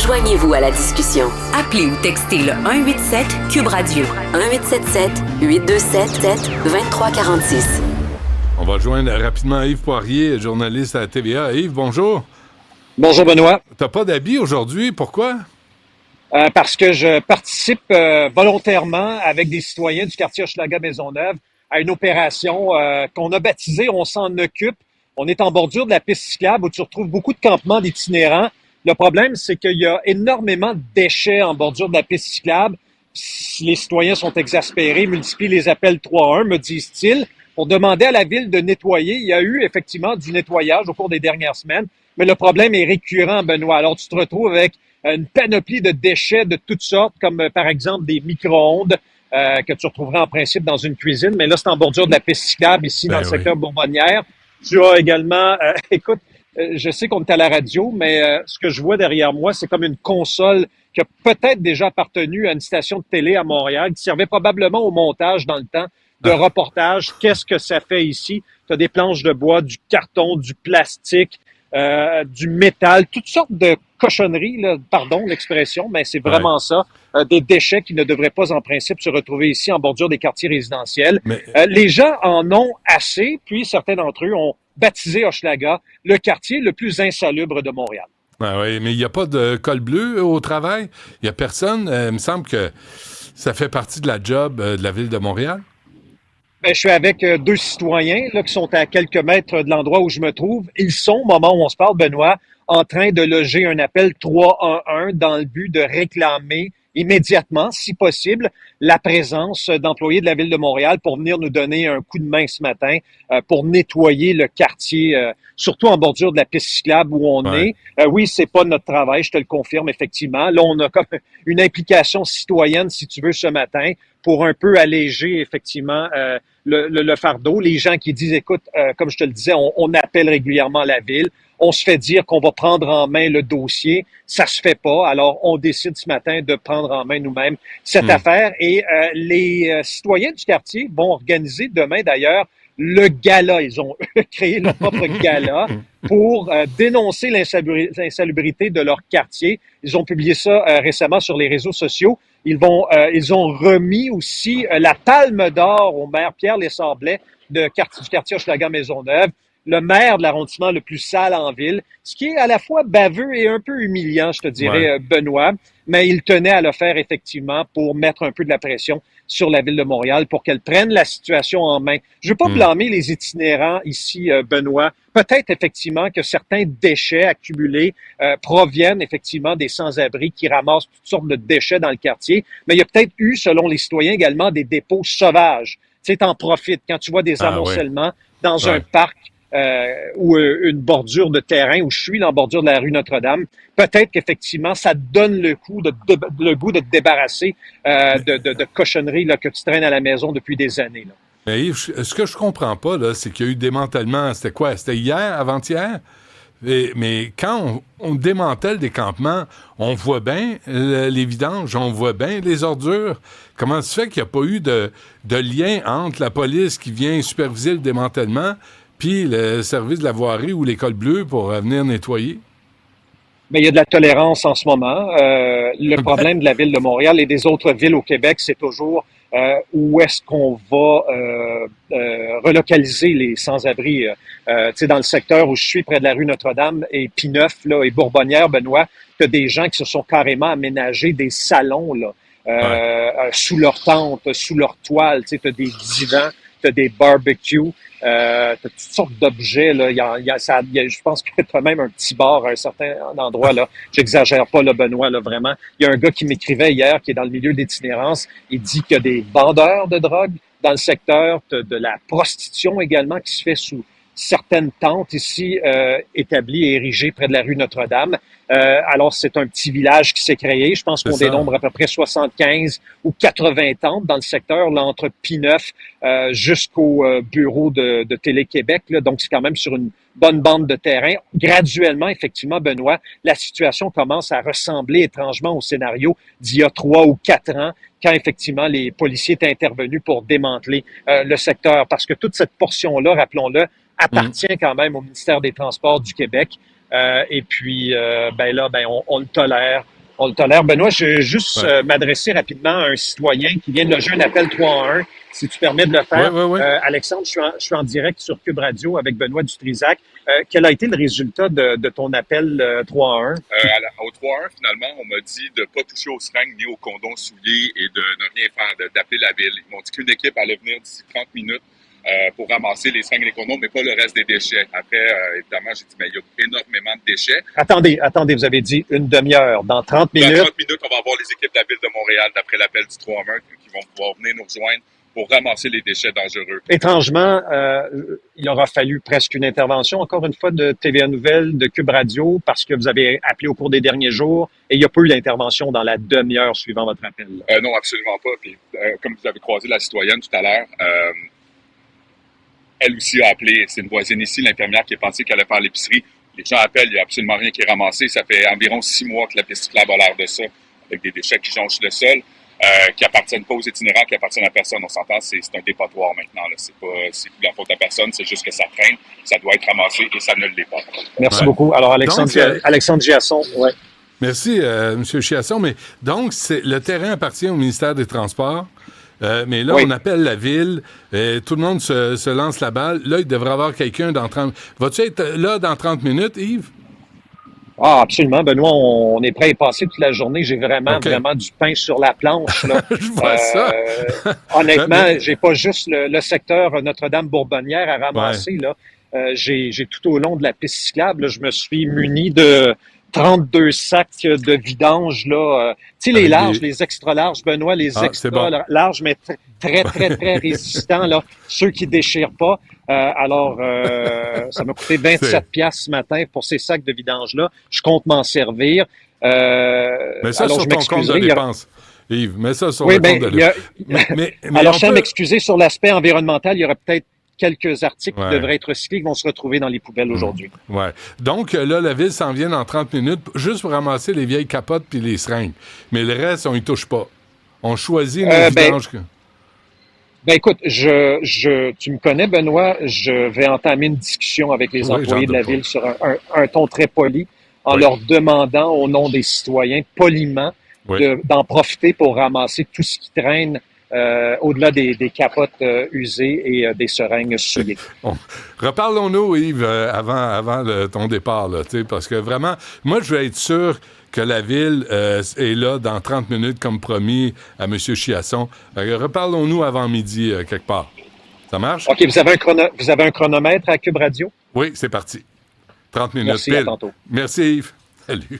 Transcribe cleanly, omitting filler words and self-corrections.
Joignez-vous à la discussion. Appelez ou textez le 187 Cube Radio. 1877-827-2346. On va joindre rapidement Yves Poirier, journaliste à TVA. Yves, bonjour. Bonjour Benoît. T'as pas d'habit aujourd'hui, pourquoi? Parce que je participe volontairement avec des citoyens du quartier Hochelaga-Maisonneuve à une opération qu'on a baptisée On s'en occupe. On est en bordure de la piste cyclable où tu retrouves beaucoup de campements d'itinérants. Le problème, c'est qu'il y a énormément de déchets en bordure de la piste cyclable. Les citoyens sont exaspérés, multiplient les appels 3-1, me disent-ils, pour demander à la ville de nettoyer. Il y a eu effectivement du nettoyage au cours des dernières semaines, mais le problème est récurrent, Benoît. Alors, tu te retrouves avec une panoplie de déchets de toutes sortes, comme par exemple des micro-ondes que tu retrouverais en principe dans une cuisine, mais là, c'est en bordure de la piste cyclable ici dans le secteur Bourbonnière. Tu as également, écoute, je sais qu'on est à la radio, mais ce que je vois derrière moi, c'est comme une console qui a peut-être déjà appartenu à une station de télé à Montréal, qui servait probablement au montage dans le temps de reportage. Qu'est-ce que ça fait ici? Tu as des planches de bois, du carton, du plastique, du métal, toutes sortes de cochonneries, là, pardon l'expression, mais c'est vraiment ça. Des déchets qui ne devraient pas en principe se retrouver ici en bordure des quartiers résidentiels. Mais... les gens en ont assez, puis certains d'entre eux ont baptisé Hochelaga le quartier le plus insalubre de Montréal. Ah oui, mais il n'y a pas de col bleu au travail? Il n'y a personne? Il me semble que ça fait partie de la job de la Ville de Montréal. Ben, je suis avec deux citoyens là, qui sont à quelques mètres de l'endroit où je me trouve. Ils sont, au moment où on se parle, Benoît, en train de loger un appel 311 dans le but de réclamer immédiatement, si possible, la présence d'employés de la Ville de Montréal pour venir nous donner un coup de main ce matin pour nettoyer le quartier, surtout en bordure de la piste cyclable où on est. Oui, c'est pas notre travail, je te le confirme effectivement. Là, on a comme une implication citoyenne, si tu veux, ce matin pour un peu alléger effectivement le fardeau. Les gens qui disent, écoute, comme je te le disais, on appelle régulièrement la Ville. On se fait dire qu'on va prendre en main le dossier. Ça se fait pas. Alors, on décide ce matin de prendre en main nous-mêmes cette affaire. Et les citoyens du quartier vont organiser demain, d'ailleurs, le gala. Ils ont créé leur propre gala pour dénoncer l'insalubrité de leur quartier. Ils ont publié ça récemment sur les réseaux sociaux. Ils ont remis aussi la palme d'or au maire Pierre Lesarblais du quartier Hochelaga-Maisonneuve, le maire de l'arrondissement le plus sale en ville, ce qui est à la fois baveux et un peu humiliant, je te dirais, Benoît, mais il tenait à le faire effectivement pour mettre un peu de la pression sur la Ville de Montréal pour qu'elle prenne la situation en main. Je veux pas blâmer les itinérants ici, Benoît. Peut-être effectivement que certains déchets accumulés proviennent effectivement des sans-abri qui ramassent toutes sortes de déchets dans le quartier, mais il y a peut-être eu, selon les citoyens également, des dépôts sauvages. Tu sais, t'en profites quand tu vois des amoncellements dans un parc ou une bordure de terrain où je suis, en bordure de la rue Notre-Dame, peut-être qu'effectivement, ça te donne le goût de te débarrasser de cochonneries là, que tu traînes à la maison depuis des années. Là. Mais Yves, ce que je comprends pas, là, c'est qu'il y a eu démantèlement. C'était quoi? C'était hier, avant-hier? Mais quand on démantèle des campements, on voit bien les vidanges, on voit bien les ordures. Comment se fait qu'il n'y a pas eu de lien entre la police qui vient superviser le démantèlement puis le service de la voirie ou l'école bleue pour venir nettoyer? Mais il y a de la tolérance en ce moment. Le problème de la Ville de Montréal et des autres villes au Québec, c'est toujours où est-ce qu'on va relocaliser les sans-abri. Tu sais, dans le secteur où je suis, près de la rue Notre-Dame et Pineuf, là, et Bourbonnière, Benoît, tu as des gens qui se sont carrément aménagés des salons là, sous leur tente, sous leur toile. Tu sais, tu as des divans, tu as des barbecues. T'as toutes sortes d'objets, là. Je pense que t'as même un petit bar à un certain endroit, là. J'exagère pas, là, Benoît, là, vraiment. Il y a un gars qui m'écrivait hier, qui est dans le milieu d'itinérance. Il dit qu'il y a des vendeurs de drogue dans le secteur, de la prostitution également qui se fait sous certaines tentes ici établies et érigées près de la rue Notre-Dame. Alors, c'est un petit village qui s'est créé. Je pense qu'on dénombre à peu près 75 ou 80 tentes dans le secteur, là, entre Pineuf jusqu'au bureau de Télé-Québec. Là. Donc, c'est quand même sur une bonne bande de terrain. Graduellement, effectivement, Benoît, la situation commence à ressembler étrangement au scénario d'il y a 3 ou 4 ans, quand effectivement les policiers étaient intervenus pour démanteler le secteur. Parce que toute cette portion-là, rappelons-le, appartient quand même au ministère des Transports du Québec. Et puis, on le tolère. On le tolère. Benoît, je vais juste Ouais. m'adresser rapidement à un citoyen qui vient de loger un appel 311, si tu permets de le faire. Ouais. Alexandre, je suis en direct sur Cube Radio avec Benoît Dutrisac. Quel a été le résultat de ton appel 311? Au 3-1, finalement, on m'a dit de ne pas toucher aux seringues ni aux condoms souillés et de ne rien faire, d'appeler la ville. Ils m'ont dit qu'une équipe allait venir d'ici 30 minutes pour ramasser les seringues et les condoms, mais pas le reste des déchets. Après, évidemment, j'ai dit, mais il y a énormément de déchets. Attendez, vous avez dit une demi-heure. Dans 30 minutes, Dans 30 minutes, on va avoir les équipes de la ville de Montréal, d'après l'appel du 3-1, qui vont pouvoir venir nous rejoindre pour ramasser les déchets dangereux. étrangement, il aura fallu presque une intervention, encore une fois, de TVA Nouvelles, de Cube Radio, parce que vous avez appelé au cours des derniers jours et il n'y a pas eu d'intervention dans la demi-heure suivant votre appel. Non, absolument pas. Puis, comme vous avez croisé la citoyenne tout à l'heure, elle aussi a appelé. C'est une voisine ici, l'infirmière, qui a pensé qu'elle allait faire l'épicerie. Les gens appellent, il n'y a absolument rien qui est ramassé. Ça fait environ 6 mois que la piste cyclable a l'air de ça, avec des déchets qui jonchent le sol, qui appartiennent pas aux itinérants, qui appartiennent à personne. On s'entend, c'est un dépotoir maintenant. Là. C'est plus la faute à personne, c'est juste que ça traîne, ça doit être ramassé et ça ne l'est pas. Merci beaucoup. Alors, Alexandre, Donc, Alexandre Giasson, ouais. Merci, M. Chiasson. Mais donc, le terrain appartient au ministère des Transports. Mais là, Oui. on appelle la ville, tout le monde se lance la balle. Là, il devrait y avoir quelqu'un dans 30... Vas-tu être là dans 30 minutes, Yves? Ah, absolument, Benoît, on est prêt à y passer toute la journée. J'ai vraiment OK. du pain sur la planche. Là. Je vois ça. Honnêtement, j'ai pas juste le secteur Notre-Dame-Bourbonnière à ramasser. Là. J'ai tout au long de la piste cyclable, là, je me suis muni de 32 sacs de vidange. Là. Tu sais, les Avec larges, des- les extra larges, Benoît, les Ah, extra c'est bon. larges, mais très résistants, là, ceux qui déchirent pas. Ça m'a coûté 27 piastres ce matin pour ces sacs de vidange-là. Je compte m'en servir. Mets ça alors, sur je ton compte de m'excuserai. dépenses. Yves, mets ça sur Oui, le ben, compte de il y a- Mais alors, on je tiens à peut- m'excuser sur l'aspect environnemental. Il y aura peut-être quelques articles Ouais. qui devraient être recyclés qui vont se retrouver dans les poubelles aujourd'hui. Ouais. Donc, là, la ville s'en vient dans 30 minutes, juste pour ramasser les vieilles capotes puis les seringues. Mais le reste, on y touche pas. On choisit nos vidanges. Ben écoute, tu me connais, Benoît, je vais entamer une discussion avec les Oui, employés de j'en la doute pas. ville sur un ton très poli, en Oui. leur demandant au nom des citoyens, poliment, Oui. d'en profiter pour ramasser tout ce qui traîne au-delà des capotes usées et des seringues souillées. Reparlons-nous, Yves, avant ton départ, là, tu sais, parce que vraiment, moi, je veux être sûr que la ville est là dans 30 minutes, comme promis à M. Chiasson. Reparlons-nous avant midi, quelque part. Ça marche? OK, vous avez un chronomètre à Cube Radio? Oui, c'est parti. 30 minutes Merci, à pile. tantôt. Merci, Yves. Salut.